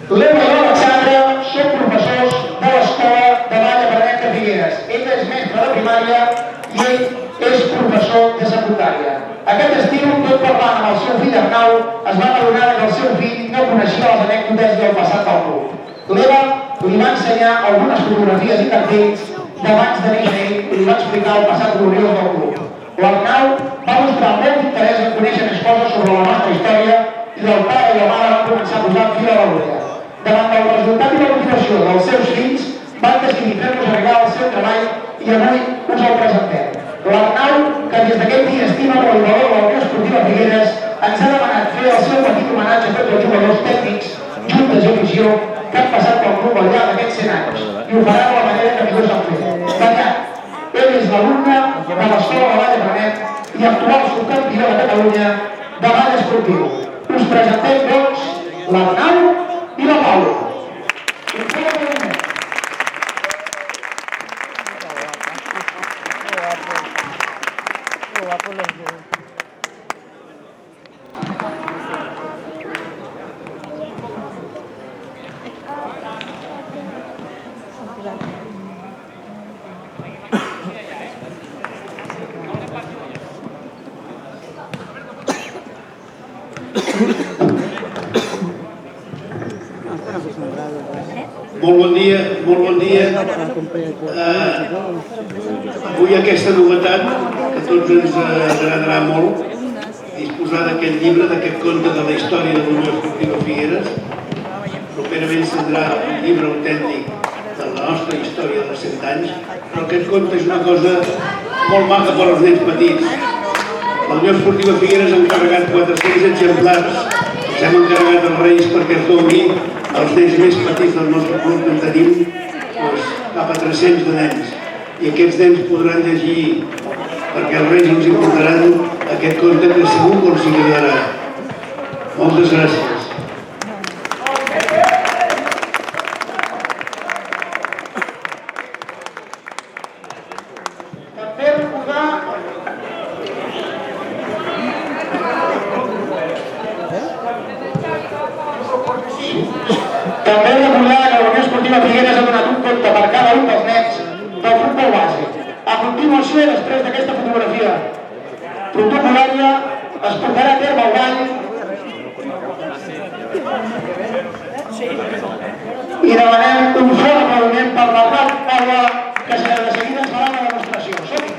L'Eva i l'Alexandra són professors de l'Escola de Ball Aprenent de Figueres. Ella és mestre de primària i ell és professor de secundària. Aquest estiu, tot parlant amb el seu fill Arnau, es va adonar que el seu fill no coneixia les anècdotes i el passat del club. L'Eva li va ensenyar algunes fotografies i cartells d'abans de néixer ell i li va explicar el passat gloriós del club. L'Arnau va mostrar molt interès en conèixer més coses sobre la nostra història i el pare i la mare van començar a posar fil a l'agulla. Davant del resultat i la motivació dels seus fills, van decidir fer-nos arribar al seu treball i avui us el presentem. L'Arnau, que des d'aquell dia estima molt el valor de la Unió Esportiva Figueres, ens ha demanat fer el seu petit homenatge a tots els jugadors tècnics, juntes i afició, que han passat pel club al llarg d'aquests 100 anys, i ho farà de la manera que millor s'han fet. Ballant. Ell és l'alumne de l'Escola de Ball Aprenent i actual subcampió de Catalunya de ball esportiu. Us presentem, doncs, l'Arnau i la Paula. Molt bon dia. Avui aquesta novetat, que a tots ens agradarà molt, disposar d'aquest llibre, d'aquest conte de la història de la Unió Esportiva Figueres. Properament serà un llibre autèntic de la nostra història dels 100 anys, però aquest conte és una cosa molt maca per als nens petits. La Unió Esportiva Figueres ha encarregat 400 exemplars, ens hem encarregat als Reis perquè es doni als nens més petits del nostre club, que en tenim cap a 300 de nens. I aquests nens podran llegir, perquè els Reis els importaran aquest conte que segur que els agradarà. Moltes gràcies. També recordar que la Unió Esportiva Figueres ha donat un compte per cada un dels nens del futbol base. A continuació, després d'aquesta fotografia protocolària, es portarà a terme el ball i demanem un fort aplaudiment per l'Arnau Paula, que de seguida ens farà la demostració. Som-hi!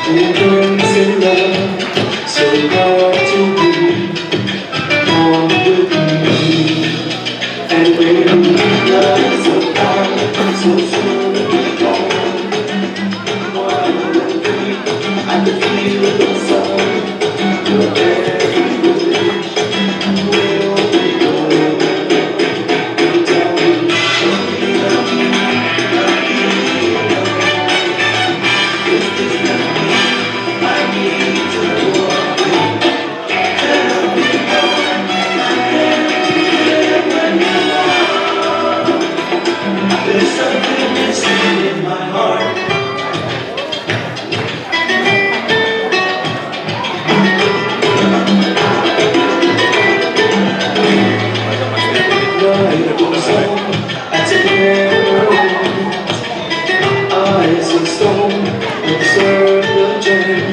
Who burns in love, so hard to be on with me. And when love is apart, so soon to be gone. While we dream, I can feel the sun. Your every wish will be gone. You tell me, show me love you. Is this love I need to know? There's something missing in my heart. Night goes on, as it never ends. Eyes of stone observe the journey.